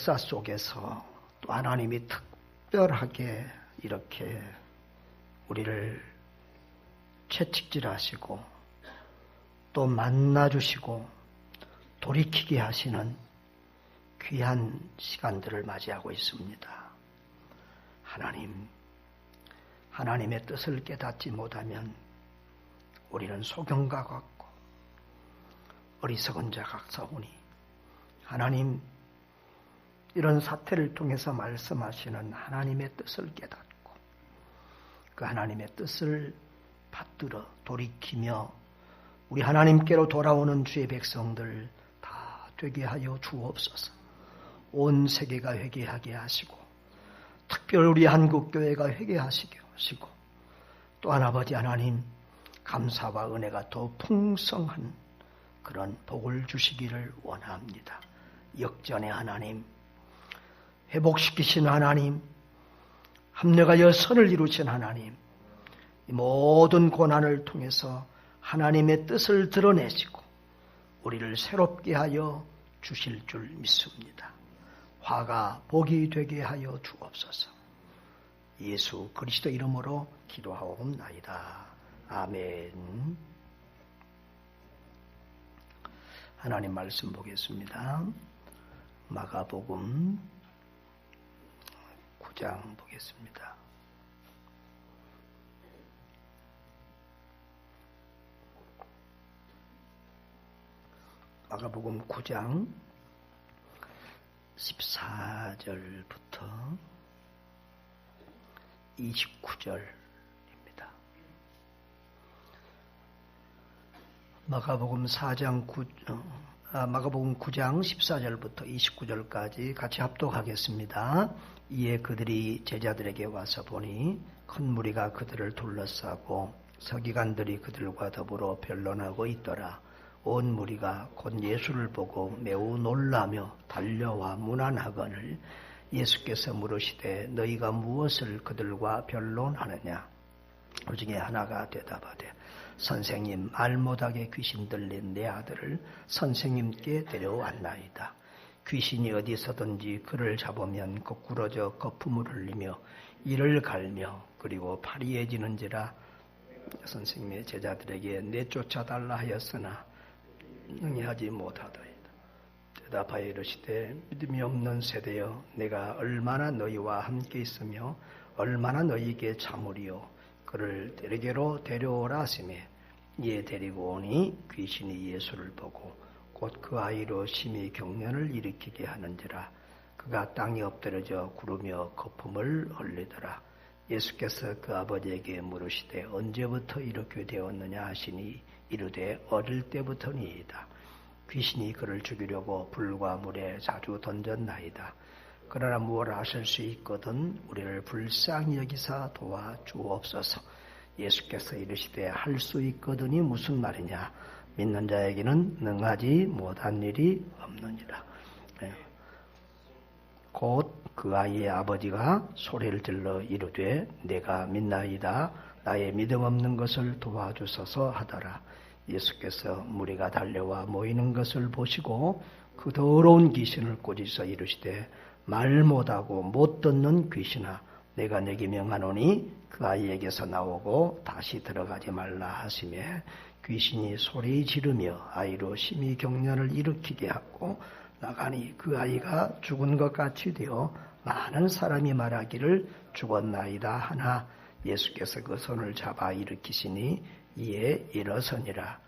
역사 속에서 또 하나님이 특별하게 이렇게 우리를 채찍질하시고 또 만나주시고 돌이키게 하시는 귀한 시간들을 맞이하고 있습니다. 하나님의 뜻을 깨닫지 못하면 우리는 소경과 같고 어리석은 자 같사오니 하나님 이런 사태를 통해서 말씀하시는 하나님의 뜻을 깨닫고 그 하나님의 뜻을 받들어 돌이키며 우리 하나님께로 돌아오는 주의 백성들 다 되게 하여 주옵소서. 온 세계가 회개하게 하시고 특별 우리 한국교회가 회개하시게 하시고 또한 아버지 하나님 감사와 은혜가 더 풍성한 그런 복을 주시기를 원합니다. 역전의 하나님, 회복시키신 하나님, 합력하여 선을 이루신 하나님, 이 모든 고난을 통해서 하나님의 뜻을 드러내시고 우리를 새롭게 하여 주실 줄 믿습니다. 화가 복이 되게 하여 주옵소서. 예수 그리스도 이름으로 기도하옵나이다. 아멘. 하나님 말씀 보겠습니다. 마가복음 9장 보겠습니다. 마가복음 9장 14절부터 29절입니다. 마가복음 9장 14절부터 29절까지 같이 합독하겠습니다. 이에 그들이 제자들에게 와서 보니 큰 무리가 그들을 둘러싸고 서기관들이 그들과 더불어 변론하고 있더라. 온 무리가 곧 예수를 보고 매우 놀라며 달려와 문안하거늘 예수께서 물으시되 너희가 무엇을 그들과 변론하느냐? 그 중에 하나가 대답하되 선생님 말 못하게 귀신 들린 내 아들을 선생님께 데려왔나이다. 귀신이 어디서든지 그를 잡으면 거꾸러져 거품을 흘리며 이를 갈며 그리고 파리해지는지라. 선생님의 제자들에게 내쫓아달라 하였으나 능히하지 못하더이다. 대답하여 이르시되 믿음이 없는 세대여 내가 얼마나 너희와 함께 있으며 얼마나 너희에게 참으리요. 그를 데리게로 데려오라 하시매 이에 데리고 오니 귀신이 예수를 보고 곧 그 아이로 심히 경련을 일으키게 하는지라. 그가 땅에 엎드려져 구르며 거품을 흘리더라. 예수께서 그 아버지에게 물으시되 언제부터 이렇게 되었느냐 하시니 이르되 어릴 때부터니이다. 귀신이 그를 죽이려고 불과 물에 자주 던졌나이다. 그러나 무엇 하실 수 있거든 우리를 불쌍히 여기사 도와주옵소서. 예수께서 이르시되 할 수 있거든이 무슨 말이냐? 믿는 자에게는 능하지 못한 일이 없느니라. 곧 그 아이의 아버지가 소리를 질러 이르되 내가 믿나이다. 나의 믿음 없는 것을 도와주소서 하더라. 예수께서 무리가 달려와 모이는 것을 보시고 그 더러운 귀신을 꾸짖어 이르시되 말 못하고 못 듣는 귀신아 내가 내게 명하노니 그 아이에게서 나오고 다시 들어가지 말라 하시매 귀신이 소리 지르며 아이로 심히 경련을 일으키게 하고 나가니 그 아이가 죽은 것 같이 되어 많은 사람이 말하기를 죽었나이다 하나 예수께서 그 손을 잡아 일으키시니 이에 일어서니라.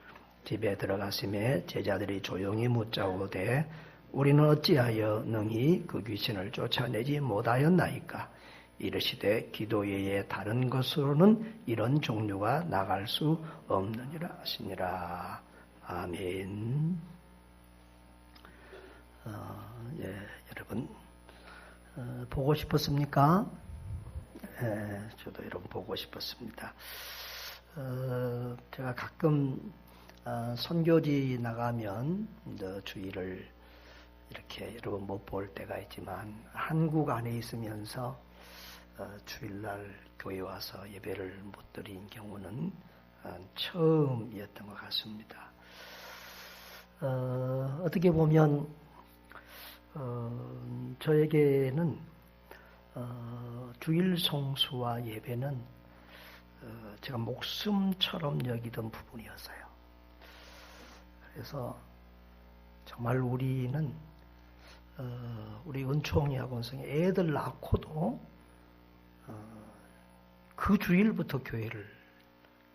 집에 들어가심에 제자들이 조용히 묻자오되 우리는 어찌하여 능히 그 귀신을 쫓아내지 못하였나이까? 이르시되 기도 외에 다른 것으로는 이런 종류가 나갈 수 없느니라 하시니라. 아멘. 여러분 보고 싶었습니까? 저도 여러분 보고 싶었습니다. 제가 가끔 선교지 나가면 주일을 이렇게 여러분 못 볼 때가 있지만 한국 안에 있으면서 주일날 교회 와서 예배를 못 드린 경우는 처음이었던 것 같습니다. 어떻게 보면 저에게는 주일 성수와 예배는 제가 목숨처럼 여기던 부분이었어요. 그래서 정말 우리는 우리 은총이 학원성에 애들 낳고도 그 주일부터 교회를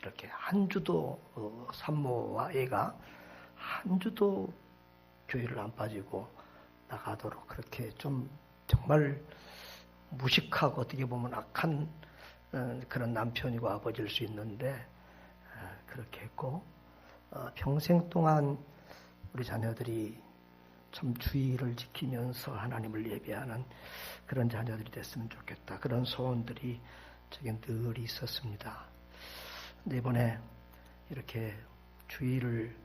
이렇게 한 주도 산모와 애가 한 주도 교회를 안 빠지고 나가도록 그렇게 좀 정말 무식하고 어떻게 보면 악한 그런 남편이고 아버지일 수 있는데 그렇게 했고 평생 동안 우리 자녀들이 참 주의를 지키면서 하나님을 예배하는 그런 자녀들이 됐으면 좋겠다. 그런 소원들이 제게 늘 있었습니다. 근데 이번에 이렇게 주의를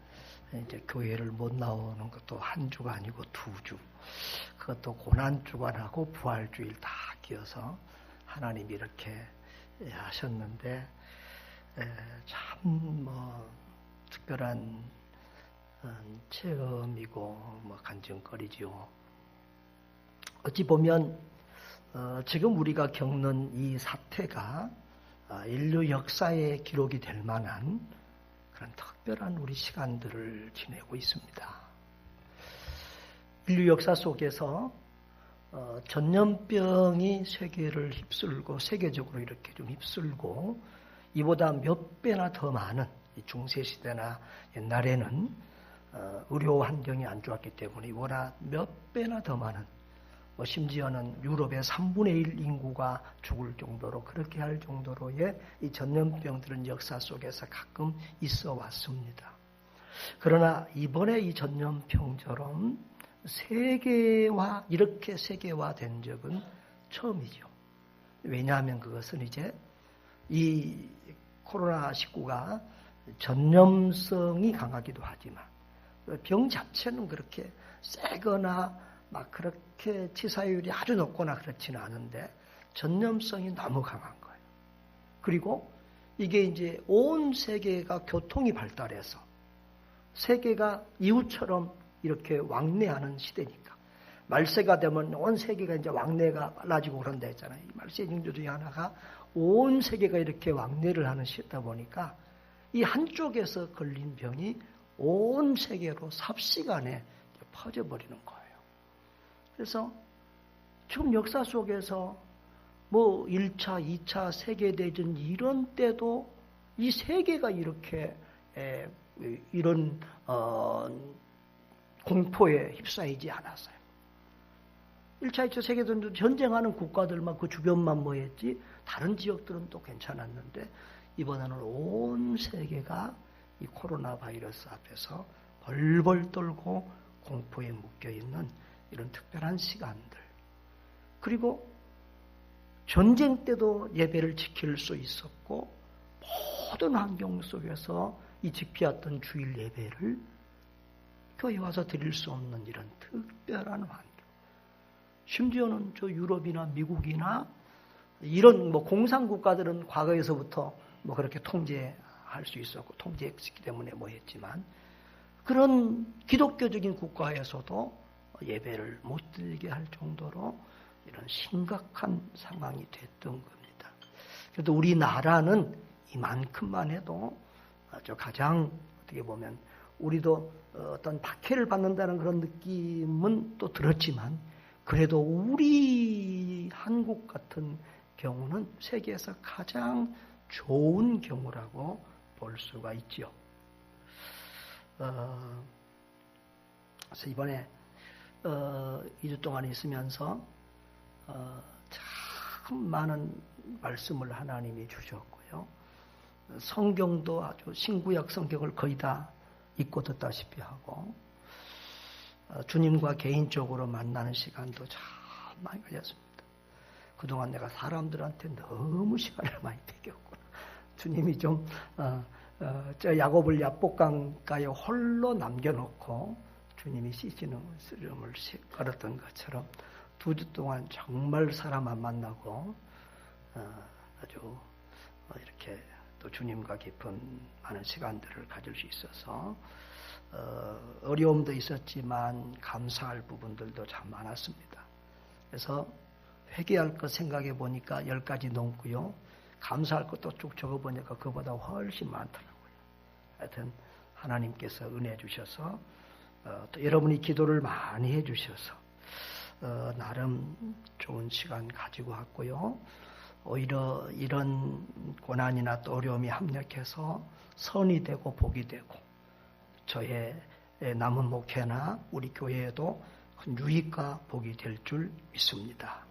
이제 교회를 못 나오는 것도 한 주가 아니고 2주. 그것도 고난주간하고 부활주일 다 끼어서 하나님이 이렇게 하셨는데 참 특별한 체험이고 간증거리지요. 어찌 보면 지금 우리가 겪는 이 사태가 인류 역사의 기록이 될 만한 그런 특별한 우리 시간들을 지내고 있습니다. 인류 역사 속에서 전염병이 세계를 휩쓸고 세계적으로 이렇게 좀 휩쓸고 이보다 몇 배나 더 많은 중세시대나 옛날에는 의료 환경이 안 좋았기 때문에 이보다 몇 배나 더 많은 심지어는 유럽의 3분의 1 인구가 죽을 정도로 그렇게 할 정도로의 이 전염병들은 역사 속에서 가끔 있어 왔습니다. 그러나 이번에 이 전염병처럼 이렇게 세계화된 적은 처음이죠. 왜냐하면 그것은 이제 이 코로나19가 전염성이 강하기도 하지만 병 자체는 그렇게 세거나 막 그렇게 치사율이 아주 높거나 그렇지는 않은데 전염성이 너무 강한 거예요. 그리고 이게 이제 온 세계가 교통이 발달해서 세계가 이웃처럼 이렇게 왕래하는 시대니까 말세가 되면 온 세계가 이제 왕래가 빨라지고 그런다 했잖아요. 이 말세 징조 중에 하나가 온 세계가 이렇게 왕래를 하는 시대다 보니까 이 한쪽에서 걸린 병이 온 세계로 삽시간에 퍼져버리는 거예요. 그래서 지금 역사 속에서 1차, 2차 세계대전 이런 때도 이 세계가 이렇게 이런 공포에 휩싸이지 않았어요. 1차, 2차 세계대전 전쟁하는 국가들만 그 주변만 뭐했지 다른 지역들은 또 괜찮았는데 이번에는 온 세계가 이 코로나 바이러스 앞에서 벌벌 떨고 공포에 묶여있는 이런 특별한 시간들. 그리고 전쟁 때도 예배를 지킬 수 있었고 모든 환경 속에서 이 지피었던 주일 예배를 교회 와서 드릴 수 없는 이런 특별한 환경. 심지어는 저 유럽이나 미국이나 이런 공산국가들은 과거에서부터 그렇게 통제할 수 있었고 통제했기 때문에 했지만 그런 기독교적인 국가에서도 예배를 못 드리게 할 정도로 이런 심각한 상황이 됐던 겁니다. 그래도 우리나라는 이만큼만 해도 가장 어떻게 보면 우리도 어떤 박해를 받는다는 그런 느낌은 또 들었지만 그래도 우리 한국 같은 경우는 세계에서 가장 좋은 경우라고 볼 수가 있죠. 그래서 이번에 2주 동안 있으면서 참 많은 말씀을 하나님이 주셨고요. 성경도 아주 신구약 성경을 거의 다 읽고 듣다시피 하고 주님과 개인적으로 만나는 시간도 참 많이 가졌습니다. 그동안 내가 사람들한테 너무 시간을 많이 뺏겼구나. 주님이 좀 저 야곱을 야복강가에 홀로 남겨놓고 주님이 시름을 걸었던 것처럼 2주 동안 정말 사람 안 만나고 아주 이렇게 또 주님과 깊은 많은 시간들을 가질 수 있어서 어려움도 있었지만 감사할 부분들도 참 많았습니다. 그래서 회개할 것 생각해 보니까 10가지 넘고요. 감사할 것도 쭉 적어보니까 그보다 훨씬 많더라고요. 하여튼 하나님께서 은혜 주셔서 또 여러분이 기도를 많이 해주셔서 나름 좋은 시간 가지고 왔고요. 오히려 이런 고난이나 또 어려움이 합력해서 선이 되고 복이 되고 저의 남은 목회나 우리 교회에도 큰 유익과 복이 될 줄 믿습니다.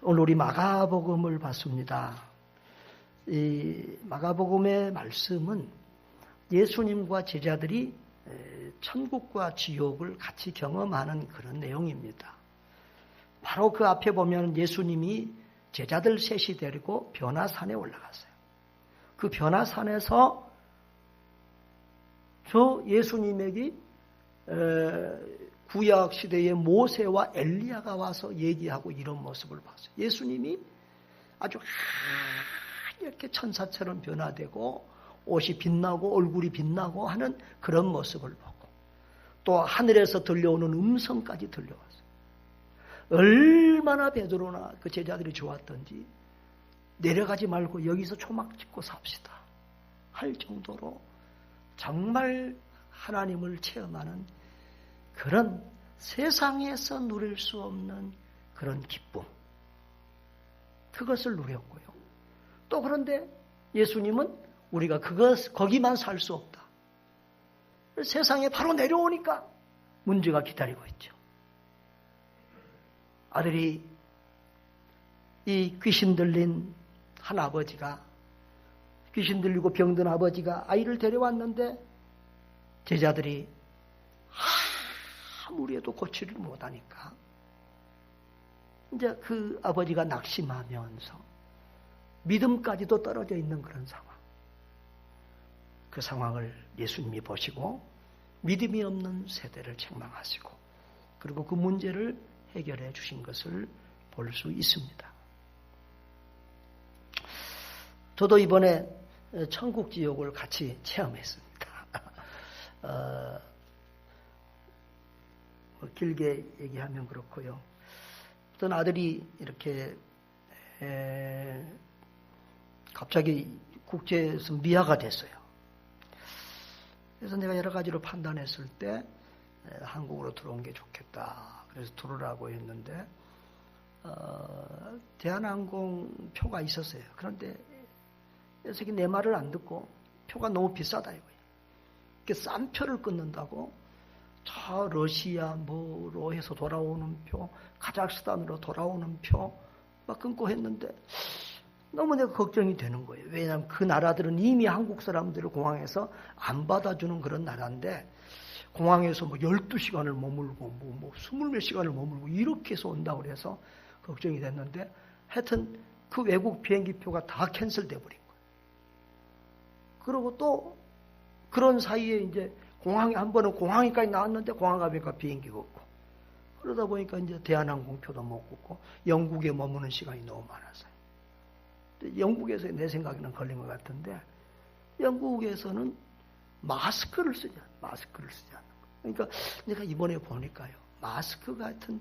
오늘 우리 마가복음을 봤습니다. 이 마가복음의 말씀은 예수님과 제자들이 천국과 지옥을 같이 경험하는 그런 내용입니다. 바로 그 앞에 보면 예수님이 제자들 셋이 데리고 변화산에 올라갔어요. 그 변화산에서 저 예수님에게 구약 시대의 모세와 엘리야가 와서 얘기하고 이런 모습을 봤어요. 예수님이 아주 이렇게 천사처럼 변화되고 옷이 빛나고 얼굴이 빛나고 하는 그런 모습을 보고 또 하늘에서 들려오는 음성까지 들려왔어요. 얼마나 베드로나 그 제자들이 좋았던지 내려가지 말고 여기서 초막 짓고 삽시다 할 정도로 정말 하나님을 체험하는 그런 세상에서 누릴 수 없는 그런 기쁨, 그것을 누렸고요. 또 그런데 예수님은 우리가 거기만 살 수 없다. 세상에 바로 내려오니까 문제가 기다리고 있죠. 아들이 이 귀신 들린 한 아버지가 귀신 들리고 병든 아버지가 아이를 데려왔는데 제자들이 아무리 해도 고치를 못하니까 이제 그 아버지가 낙심하면서 믿음까지도 떨어져 있는 그런 상황. 그 상황을 예수님이 보시고 믿음이 없는 세대를 책망하시고 그리고 그 문제를 해결해 주신 것을 볼 수 있습니다. 저도 이번에 천국 지옥을 같이 체험했습니다. 길게 얘기하면 그렇고요. 어떤 아들이 이렇게 갑자기 국제에서 미아가 됐어요. 그래서 내가 여러 가지로 판단했을 때 한국으로 들어온 게 좋겠다. 그래서 들어오라고 했는데 대한항공 표가 있었어요. 그런데 녀석이 내 말을 안 듣고 표가 너무 비싸다 이거예요. 이렇게 싼 표를 끊는다고 저 러시아 뭐로 해서 돌아오는 표, 카자흐스탄으로 돌아오는 표 막 끊고 했는데 너무 내가 걱정이 되는 거예요. 왜냐하면 그 나라들은 이미 한국 사람들을 공항에서 안 받아주는 그런 나라인데 공항에서 뭐 12시간을 머물고 뭐 20몇 시간을 머물고 이렇게 해서 온다고 그래서 걱정이 됐는데 하여튼 그 외국 비행기표가 다 캔슬돼 버린 거예요. 그리고 또 그런 사이에 이제 공항에 한 번은 공항에까지 나왔는데 공항 가니까 비행기가 없고 그러다 보니까 이제 대한항공표도 못 끊고 영국에 머무는 시간이 너무 많았어요. 영국에서 내 생각에는 걸린 것 같은데 영국에서는 마스크를 쓰지 않는 거예요. 그러니까 내가 이번에 보니까요. 마스크 같은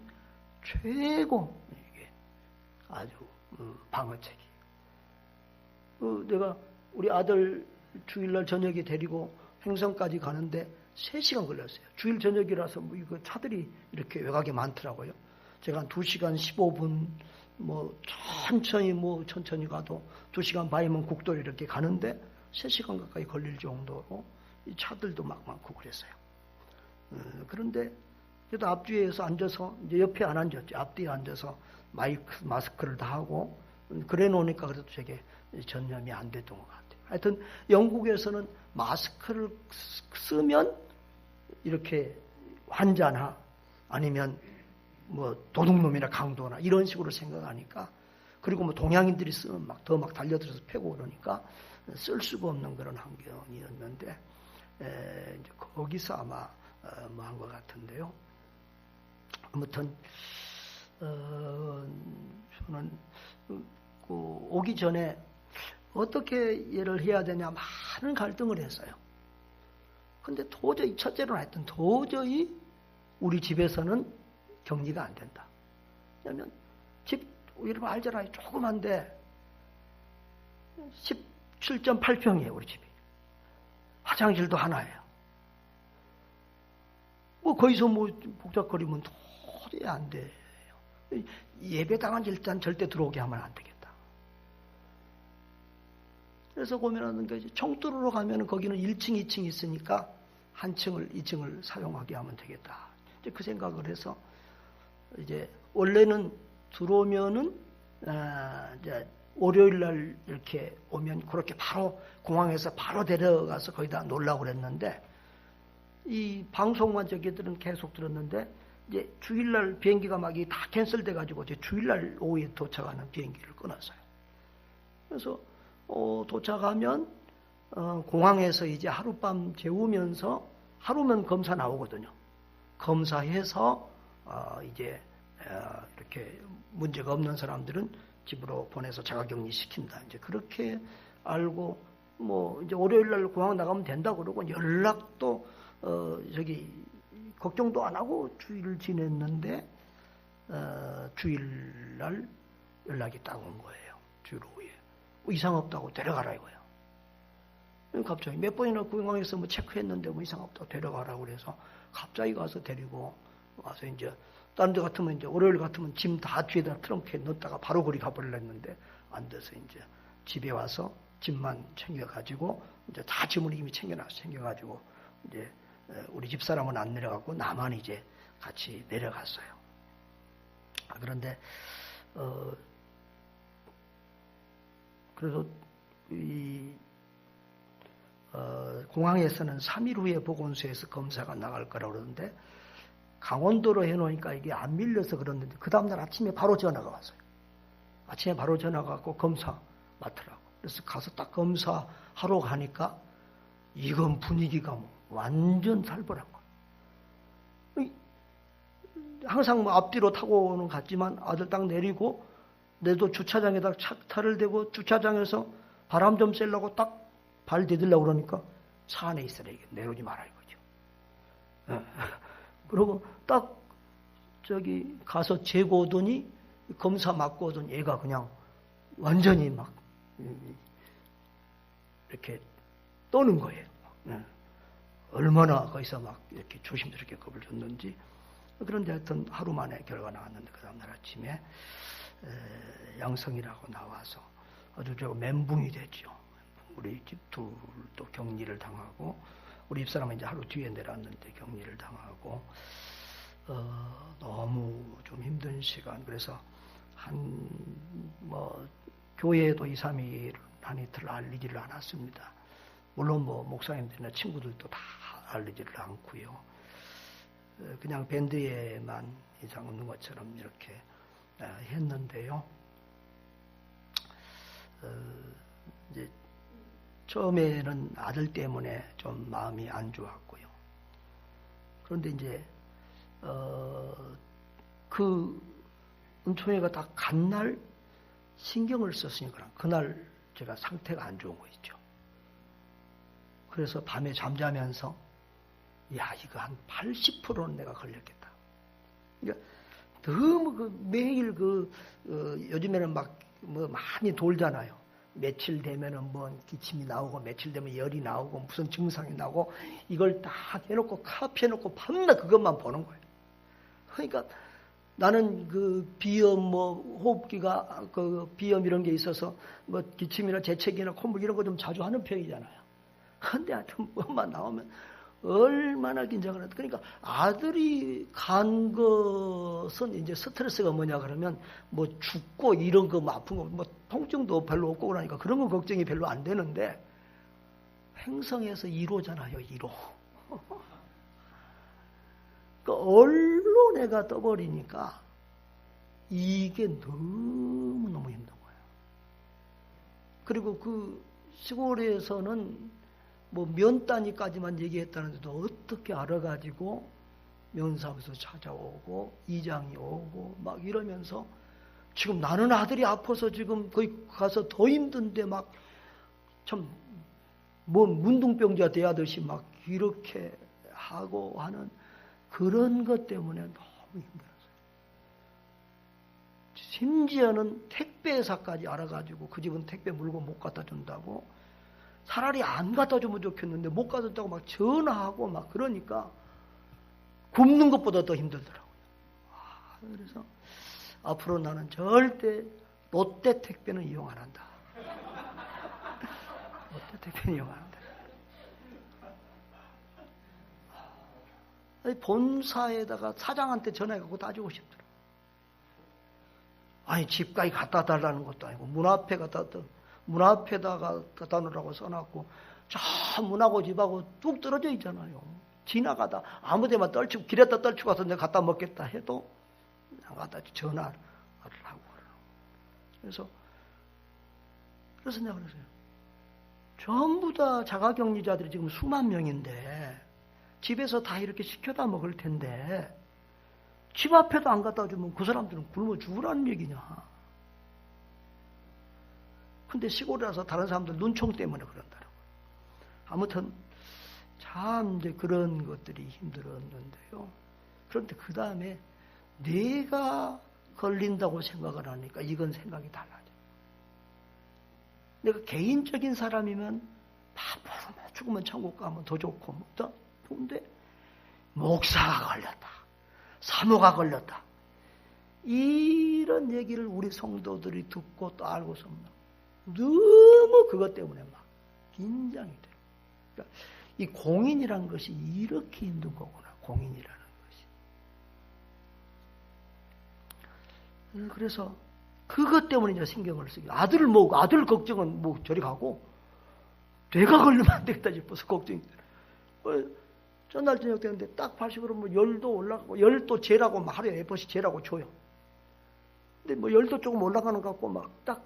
최고 이게 아주 방어책이에요. 내가 우리 아들 주일날 저녁에 데리고 횡성까지 가는데 3시간 걸렸어요. 주일 저녁이라서 뭐 이거 차들이 이렇게 외곽에 많더라고요. 제가 한 2시간 15분 천천히 가도 2시간 반이면 국도를 이렇게 가는데 3시간 가까이 걸릴 정도로 이 차들도 막 많고 그랬어요. 그런데 그래도 앞뒤에서 앉아서 이제 옆에 안 앉았죠. 앞뒤에 앉아서 마스크를 다 하고 그래 놓으니까 그래도 되게 전염이 안 됐던 것 같아요. 하여튼 영국에서는 마스크를 쓰면 이렇게 환자나 아니면 뭐 도둑놈이나 강도나 이런 식으로 생각하니까 그리고 뭐 동양인들이 쓰면 더 달려들어서 패고 그러니까 쓸 수가 없는 그런 환경이었는데 이제 거기서 아마 뭐 한 것 같은데요. 아무튼 저는 오기 전에 어떻게 얘를 해야 되냐 많은 갈등을 했어요. 근데 도저히, 첫째로는 하여튼 도저히 우리 집에서는 격리가 안 된다. 왜냐면 집, 여러분 알잖아요. 조그만데 17.8평이에요, 우리 집이. 화장실도 하나예요. 뭐 거기서 뭐 복잡거리면 도저히 안 돼요. 예배당은 일단 절대 들어오게 하면 안 되겠다. 그래서 고민하는 게, 청두로로 가면 거기는 1층, 2층 있으니까 한 층을, 2층을 사용하게 하면 되겠다. 이제 그 생각을 해서, 이제 원래는 들어오면은 이제 월요일 날 이렇게 오면 그렇게 바로 공항에서 바로 데려가서 거기다 놀라고 그랬는데, 이 방송만 저기들은 계속 들었는데, 이제 주일날 비행기가 막 다 캔슬돼 가지고 이제 주일날 오후에 도착하는 비행기를 끊었어요. 그래서 도착하면 공항에서 이제 하룻밤 재우면서, 하루면 검사 나오거든요. 검사해서 이제 이렇게 문제가 없는 사람들은 집으로 보내서 자가격리 시킨다. 이제 그렇게 알고, 뭐 이제 월요일 날 공항 나가면 된다 그러고, 연락도 걱정도 안 하고 주일 지냈는데, 주일날 연락이 딱 온 거예요. 주일 오후에. 뭐 이상 없다고 데려가라 이거예요. 갑자기 몇 번이나 공항에서 뭐 체크했는데 뭐 이상 없다고 데려가라고 그래서 갑자기 가서 데리고 와서, 이제 다른 데 같으면, 이제 월요일 같으면 짐 다 뒤에다 트렁크에 넣었다가 바로 거리 가버리려 했는데 안 돼서 이제 집에 와서 짐만 챙겨가지고, 이제 다 짐을 이미 챙겨가지고 이제 우리 집사람은 안 내려갔고 나만 이제 같이 내려갔어요. 그런데 그래도 공항에서는 3일 후에 보건소에서 검사가 나갈 거라고 그러는데, 강원도로 해놓으니까 이게 안 밀려서 그랬는데, 그 다음날 아침에 바로 전화가 왔어요. 아침에 바로 전화가 왔고 검사 맡으라고. 그래서 가서 딱 검사하러 가니까 이건 분위기가 뭐 완전 살벌한 거예요. 항상 뭐 앞뒤로 타고는 갔지만 아들 딱 내리고, 내도 주차장에다 차를 대고 주차장에서 바람 좀 쐬려고 딱 발 디딜려고 그러니까 차 안에 있으라, 이게 내려오지 마라 이거죠. 그리고 딱 저기 가서 재고 오더니, 검사 맞고 오던 얘가 그냥 완전히 막 이렇게 떠는 거예요. 얼마나 거기서 막 이렇게 조심스럽게 겁을 줬는지. 그런데 하여튼 하루 만에 결과 나왔는데, 그 다음날 아침에 양성이라고 나와서 아주 저 멘붕이 됐죠. 우리 집 둘도 격리를 당하고, 우리 집사람은 이제 하루 뒤에 내려왔는데 격리를 당하고, 너무 좀 힘든 시간. 그래서 뭐 교회에도 2, 3일 한 이틀 알리지를 않았습니다. 물론 뭐 목사님들이나 친구들도 다 알리지를 않고요. 그냥 밴드에만 이상 없는 것처럼 이렇게 했는데요. 이제 처음에는 아들 때문에 좀 마음이 안 좋았고요. 그런데 이제 그 은총이가 다 간 날 신경을 썼으니까 그날 제가 상태가 안 좋은 거 있죠. 그래서 밤에 잠자면서, 야, 이거 한 80%는 내가 걸렸겠다. 그러니까 너무 매일 요즘에는 막 뭐 많이 돌잖아요. 며칠 되면은 뭐 기침이 나오고, 며칠 되면 열이 나오고, 무슨 증상이 나오고, 이걸 다 해놓고 카피해놓고 밤낮 그것만 보는 거예요. 그러니까 나는 비염, 뭐 호흡기가 비염 이런 게 있어서 뭐 기침이나 재채기나 콧물 이런 거 좀 자주 하는 편이잖아요. 근데 하여튼 뭐만 나오면 얼마나 긴장을 했다. 그러니까 아들이 간 것은 이제 스트레스가 뭐냐 그러면 뭐 죽고 이런 거 뭐 아픈 거 뭐 통증도 별로 없고 그러니까 그런 거 걱정이 별로 안 되는데, 횡성에서 1호잖아요, 1호. 그 언론에가 떠버리니까 이게 너무너무 힘든 거예요. 그리고 그 시골에서는 뭐 면 단위까지만 얘기했다는데도 어떻게 알아가지고 면사무소 찾아오고 이장이 오고 막 이러면서, 지금 나는 아들이 아파서 지금 거기 가서 더 힘든데 막 참 뭐 문둥병자 대하듯이 막 이렇게 하고 하는 그런 것 때문에 너무 힘들었어요. 심지어는 택배사까지 알아가지고 그 집은 택배 물건 못 갖다 준다고, 차라리 안 갖다 주면 좋겠는데 못 갖다 준다고 막 전화하고 막 그러니까 굶는 것보다 더 힘들더라고요. 그래서 앞으로 나는 절대 롯데 택배는 이용 안 한다. 롯데 택배는 이용 안 한다. 본사에다가 사장한테 전화해갖고 따지고 싶더라고요. 아니, 집까지 갖다 달라는 것도 아니고, 문 앞에다가 갖다 놓으라고 써놨고, 저 문하고 집하고 뚝 떨어져 있잖아요. 지나가다 아무 데만 떨치고, 길에다 떨치고 가서 내가 갖다 먹겠다 해도, 안 갖다 전화를 하고. 그래서 내가 그랬어요. 전부 다 자가격리자들이 지금 수만 명인데, 집에서 다 이렇게 시켜다 먹을 텐데, 집 앞에도 안 갖다 주면 그 사람들은 굶어 죽으라는 얘기냐. 근데 시골이라서 다른 사람들 눈총 때문에 그런다라고. 아무튼 참 이제 그런 것들이 힘들었는데요. 그런데 그 다음에 내가 걸린다고 생각을 하니까 이건 생각이 달라져. 내가 개인적인 사람이면 바쁘면 죽으면 천국 가면 더 좋고 뭐 더 좋은데, 목사가 걸렸다, 사모가 걸렸다, 이런 얘기를 우리 성도들이 듣고 또 알고서 너무 그것 때문에 막 긴장이 돼요. 그러니까 이 공인이라는 것이 이렇게 힘든 거구나, 공인이라는 것이. 그래서 그것 때문에 이제 신경을 쓰기. 아들 걱정은 뭐 저리 가고, 내가 걸리면 안 되겠다 싶어서 걱정이 돼요. 전날 저녁 되는데 딱 80으로 뭐 열도 올라가고, 열도 재라고 막 하루에 에버시 재라고 줘요. 근데 뭐 열도 조금 올라가는 것 같고 막 딱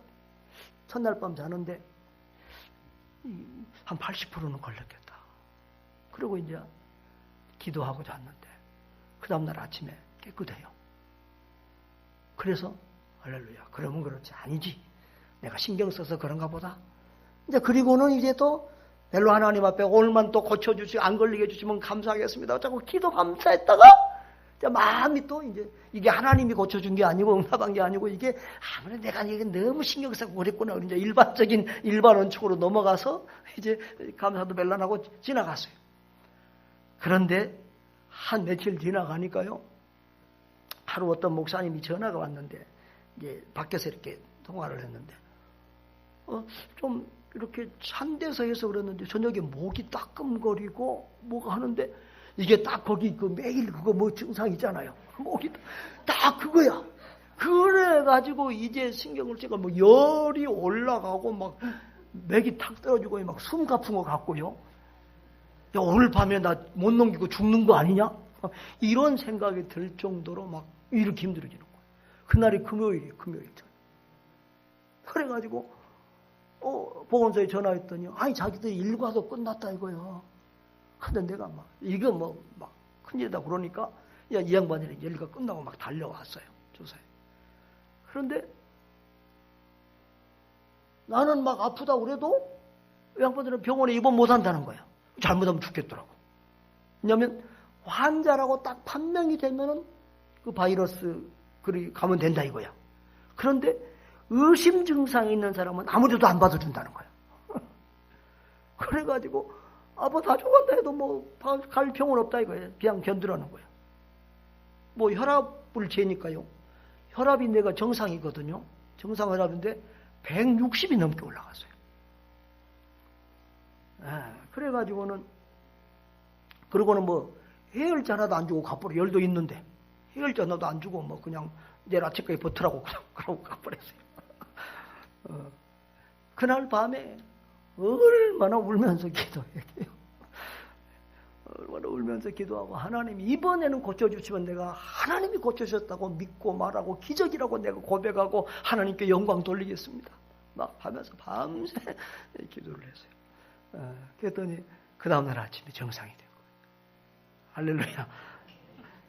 첫날 밤 자는데 한 80%는 걸렸겠다. 그리고 이제 기도하고 잤는데 그 다음날 아침에 깨끗해요. 그래서 할렐루야, 그러면 그렇지, 아니지, 내가 신경 써서 그런가 보다. 이제 그리고는 이제 또 별로 하나님 앞에 오늘만 또 고쳐주시고 안 걸리게 해주시면 감사하겠습니다. 자꾸 기도 감사했다가 이제 마음이 또 이제 이게 하나님이 고쳐준 게 아니고 응답한 게 아니고, 이게 아무래도 내가 이게 너무 신경 쓰고 그랬구나. 이제 일반 원칙으로 넘어가서 이제 감사도 별로 안 하고 지나갔어요. 그런데 한 며칠 지나가니까요, 하루 어떤 목사님이 전화가 왔는데, 이제 밖에서 이렇게 통화를 했는데, 좀 이렇게 찬 데서 해서 그랬는데 저녁에 목이 따끔거리고 뭐가 하는데, 이게 딱 거기 그 매일 그거 뭐 증상 있잖아요. 목이 딱 그거야. 그래가지고 이제 신경을 쓰고 뭐 열이 올라가고 막 맥이 탁 떨어지고 막 숨 가쁜 거 같고요. 야, 오늘 밤에 나 못 넘기고 죽는 거 아니냐? 이런 생각이 들 정도로 막 이렇게 힘들어지는 거예요. 그날이 금요일이에요. 그래가지고 보건소에 전화했더니, 아니 자기들이 일과도 끝났다 이거요. 근데 내가 막 이거 뭐 막 큰일이다 그러니까, 야, 이 양반이 일과 끝나고 막 달려왔어요, 조사에. 그런데 나는 막 아프다 그래도 이 양반들은 병원에 입원 못 한다는 거야. 잘못하면 죽겠더라고. 왜냐하면 환자라고 딱 판명이 되면은 그 바이러스 그리 가면 된다 이거야. 그런데 의심 증상이 있는 사람은 아무데도 안 받아준다는 거야. 그래가지고 뭐 다 죽었다 해도 뭐 갈 병은 없다 이거예요. 그냥 견디라는 거야. 뭐 혈압을 재니까요. 혈압이 내가 정상이거든요. 정상 혈압인데 160이 넘게 올라갔어요. 그래가지고는, 그러고는 뭐 해열제 하나도 안 주고 가버려. 열도 있는데 해열제 하나도 안 주고 뭐 그냥 내일 아침까지 버티라고 그러고 가버렸어요. 그날 밤에 얼마나 울면서 기도했어요. 얼마나 울면서 기도하고, 하나님이 이번에는 고쳐주시면 내가 하나님이 고쳐주셨다고 믿고 말하고 기적이라고 내가 고백하고 하나님께 영광 돌리겠습니다. 막 하면서 밤새 기도를 했어요. 그랬더니 그 다음날 아침에 정상이 된 거예요. 할렐루야.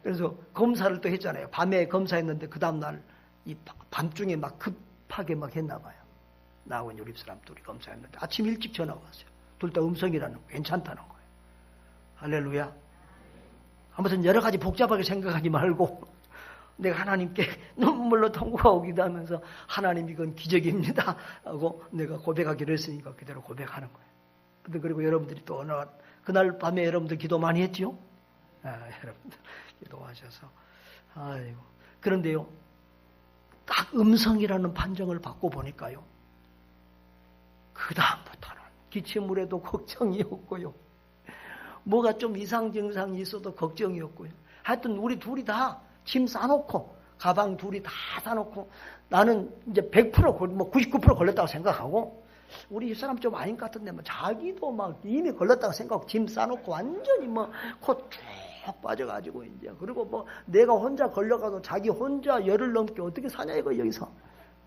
그래서 검사를 또 했잖아요. 밤에 검사했는데 그 다음날 이 밤중에 막 급하게 막 했나 봐요. 나하고 우리 사람 둘이 검사했는데 아침 일찍 전화가 왔어요. 둘 다 음성이라는 거, 괜찮다는 거예요. 할렐루야. 아무튼 여러 가지 복잡하게 생각하지 말고 내가 하나님께 눈물로 통곡하고 기도하면서 하나님 이건 기적입니다 하고 내가 고백하기로 했으니까 그대로 고백하는 거예요. 그리고 여러분들이 또 어느 그날 밤에 여러분들 기도 많이 했지요? 여러분들 기도하셔서 아이고. 그런데요, 딱 음성이라는 판정을 받고 보니까요, 그 다음부터는 기침을 해도 걱정이 없고요, 뭐가 좀 이상 증상이 있어도 걱정이 없고요. 하여튼 우리 둘이 다 짐 싸놓고 가방 둘이 다 싸놓고 나는 이제 100% 뭐 99% 걸렸다고 생각하고 우리 이 사람 좀 아닌 것 같은데 뭐 자기도 막 이미 걸렸다고 생각하고 짐 싸놓고 완전히 뭐 코 쭉 빠져가지고 이제 그리고 뭐 내가 혼자 걸려가도 자기 혼자 열흘 넘게 어떻게 사냐 이거 여기서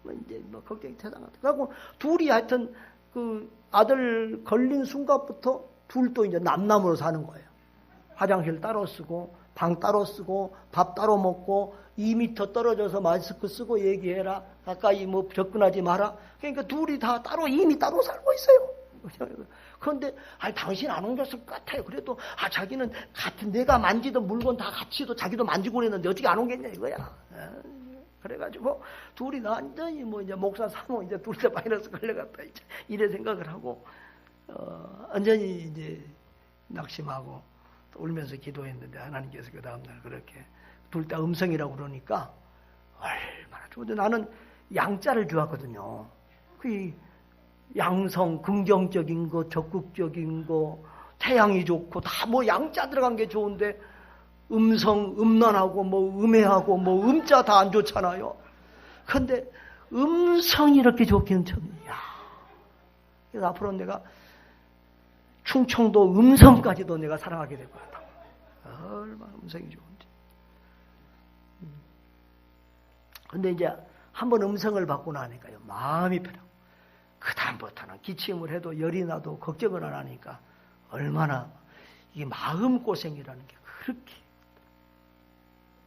뭐 이제 뭐 걱정이 대단하다. 그래갖고 둘이 하여튼 그 아들 걸린 순간부터 둘도 이제 남남으로 사는 거예요. 화장실 따로 쓰고 방 따로 쓰고 밥 따로 먹고 2m 떨어져서 마스크 쓰고 얘기해라. 가까이 뭐 접근하지 마라. 그러니까 둘이 다 따로 이미 따로 살고 있어요. 그런데 아니 당신 안 옮겼을 것 같아요. 그래도 자기는 같은 내가 만지던 물건 다 같이도 자기도 만지고 그랬는데 어떻게 안 옮겼냐 이거야. 그래가지고 둘이 완전히 뭐 이제 목사 사모 이제 둘 다 바이러스 걸려갔다 이제 이래 생각을 하고 완전히 이제 낙심하고 울면서 기도했는데 하나님께서 그 다음날 그렇게 둘 다 음성이라고 그러니까 얼마나 좋은데 나는 양자를 좋아하거든요. 그 양성, 긍정적인 거, 적극적인 거, 태양이 좋고 다 뭐 양자 들어간 게 좋은데 음성, 음란하고 뭐 음해하고 뭐 음자 다 안 좋잖아요. 그런데 음성이 이렇게 좋기는 참, 그래서 앞으로 내가 충청도 음성까지도 내가 사랑하게 될 것 같아. 얼마나 음성이 좋은지. 근데 이제 한번 음성을 받고 나니까요, 마음이 편하고, 그 다음부터는 기침을 해도 열이 나도 걱정을 안 하니까 얼마나 이게 마음고생이라는 게 그렇게.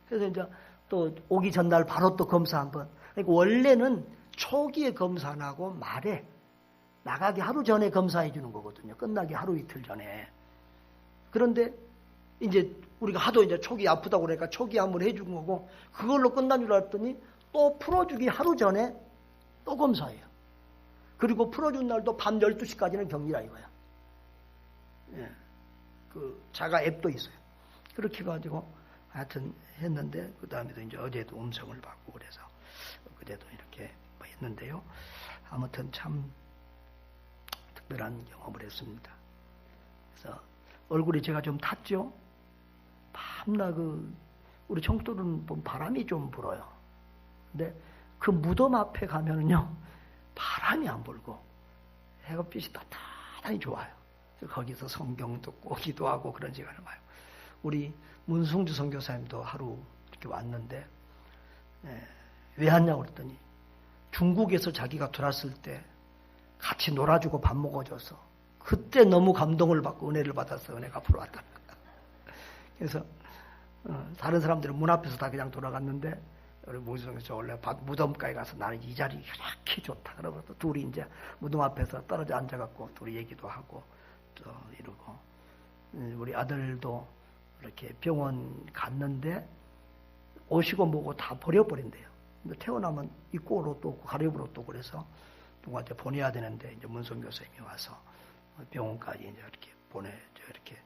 그래서 이제 또 오기 전날 바로 또 검사 한번. 그러니까 원래는 초기에 검사 안 하고 말에 나가기 하루 전에 검사해 주는 거거든요. 끝나기 하루 이틀 전에. 그런데 이제 우리가 하도 이제 초기 아프다고 그러니까 초기 한번 해준 거고 그걸로 끝난 줄 알았더니 또 풀어주기 하루 전에 또 검사해요. 그리고 풀어준 날도 밤 12시까지는 격리라 이거야. 예. 그 자가 앱도 있어요. 그렇게 해가지고 하여튼 했는데 그 다음에도 이제 어제도 음성을 받고 그래서 그제도 이렇게 뭐 했는데요. 아무튼 참 특별한 경험을 했습니다. 그래서 얼굴이 제가 좀 탔죠. 밤낮 우리 청도는 바람이 좀 불어요. 근데 그 무덤 앞에 가면은요 바람이 안 불고 햇빛이 따뜻하니 좋아요. 그래서 거기서 성경 듣고 기도하고 그런 시간을 봐요. 우리 문승주 선교사님도 하루 이렇게 왔는데 왜 왔냐고 그랬더니 중국에서 자기가 들어왔을 때 같이 놀아주고 밥 먹어줘서 그때 너무 감동을 받고 은혜를 받아서 은혜가 앞으로 왔다. 그래서 다른 사람들은 문 앞에서 다 그냥 돌아갔는데 우리 문성에서 원래 무덤가에 가서 나는 이 자리 이렇게 좋다. 그러고 또 둘이 이제 무덤 앞에서 떨어져 앉아갖고 둘이 얘기도 하고 또 이러고 우리 아들도 이렇게 병원 갔는데 오시고 뭐고 다 버려버린대요. 근데 태어나면 입고 옷 없고 가려울 옷도 없고 그래서 누구한테 보내야 되는데 이제 문성 교수님이 와서 병원까지 이제 이렇게 보내줘 이렇게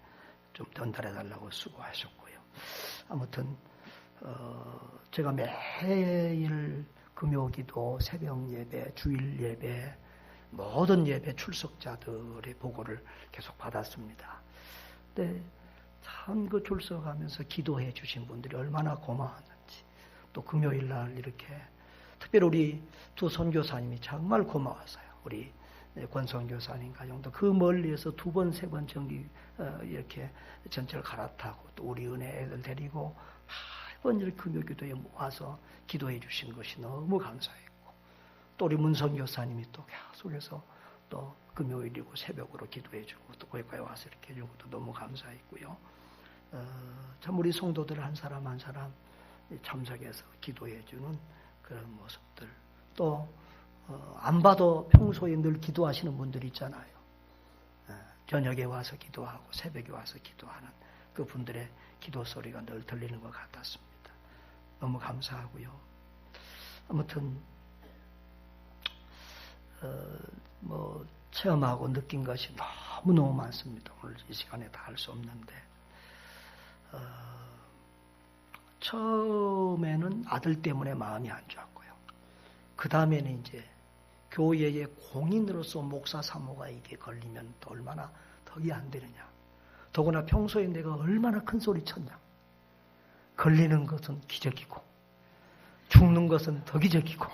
좀 전달해 달라고 수고하셨고요. 아무튼 제가 매일 금요기도, 새벽 예배, 주일 예배, 모든 예배 출석자들의 보고를 계속 받았습니다. 근데 참 그 출석하면서 기도해 주신 분들이 얼마나 고마웠는지 또 금요일 날 이렇게 특별히 우리 두 선교사님이 정말 고마웠어요. 우리 권선교사님 가정도 그 멀리에서 두 번, 세 번 전기 이렇게 전철 갈아타고 또 우리 은혜 애들 데리고 매번 이렇게 금요기도에 와서 기도해 주신 것이 너무 감사했고 또 우리 문선교사님이 또 계속해서 또 금요일이고 새벽으로 기도해 주고 또 거기까지 와서 이렇게 해준 것도 너무 감사했고요. 참 우리 성도들 한 사람 한 사람 참석해서 기도해 주는 그런 모습들 또 안 봐도 평소에 늘 기도하시는 분들 있잖아요. 저녁에 와서 기도하고 새벽에 와서 기도하는 그분들의 기도 소리가 늘 들리는 것 같았습니다. 너무 감사하고요. 아무튼 체험하고 느낀 것이 너무너무 많습니다. 오늘 이 시간에 다 할 수 없는데 처음에는 아들 때문에 마음이 안 좋았고요. 그 다음에는 이제 교회의 공인으로서 목사 사모가 이게 걸리면 또 얼마나 덕이 안 되느냐. 더구나 평소에 내가 얼마나 큰 소리 쳤냐. 걸리는 것은 기적이고 죽는 것은 더 기적이고,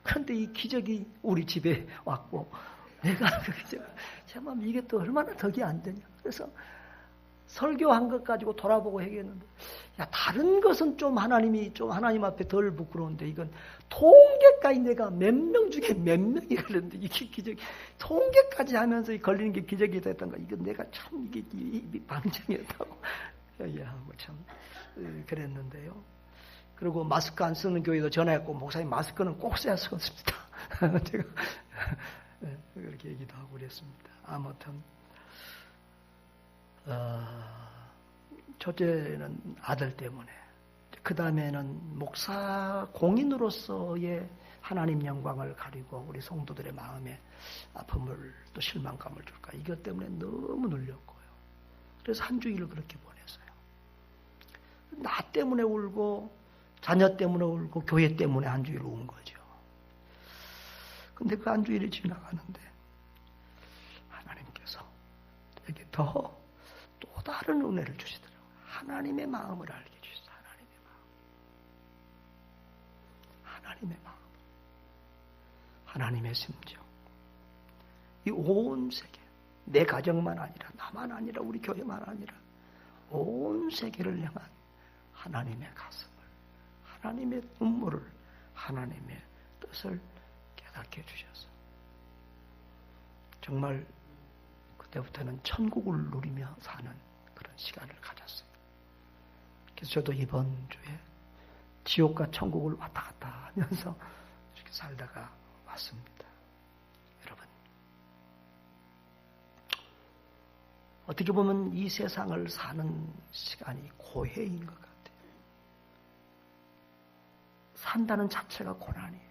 그런데 이 기적이 우리 집에 왔고 내가 그 기적, 참 이게 또 얼마나 덕이 안 되냐. 그래서 설교한 것 가지고 돌아보고 얘기했는데, 야, 다른 것은 좀 하나님이 좀 하나님 앞에 덜 부끄러운데 이건 통계까지 내가 몇 명 중에 몇 명이 걸렸는데 이게 기적이, 통계까지 하면서 걸리는 게 기적이 됐던 거, 이건 내가 참 이게 방정이었다고 하고 참 그랬는데요. 그리고 마스크 안 쓰는 교회도 전화했고, 목사님 마스크는 꼭 써야 쓰겠습니다. 제가 그렇게 얘기도 하고 그랬습니다. 아무튼 첫째는 아들 때문에, 그 다음에는 목사 공인으로서의 하나님 영광을 가리고 우리 성도들의 마음에 아픔을 또 실망감을 줄까, 이것 때문에 너무 눌렸고요. 그래서 한 주일을 그렇게 보냈어요. 나 때문에 울고 자녀 때문에 울고 교회 때문에 한 주일 운 거죠. 근데 그 한 주일이 지나가는데 하나님께서 에게 또 다른 은혜를 주시더라고요. 하나님의 마음을 알게 주시다. 하나님의 마음, 하나님의 심정. 이 온 세계, 내 가정만 아니라, 나만 아니라, 우리 교회만 아니라 온 세계를 향한 하나님의 가슴을, 하나님의 눈물을, 하나님의 뜻을 깨닫게 해주셔서 정말 그때부터는 천국을 누리며 사는 그런 시간을 가졌어요. 그래서 저도 이번 주에 지옥과 천국을 왔다 갔다 하면서 이렇게 살다가 왔습니다. 여러분, 어떻게 보면 이 세상을 사는 시간이 고해인 것 같아요. 산다는 자체가 고난이에요.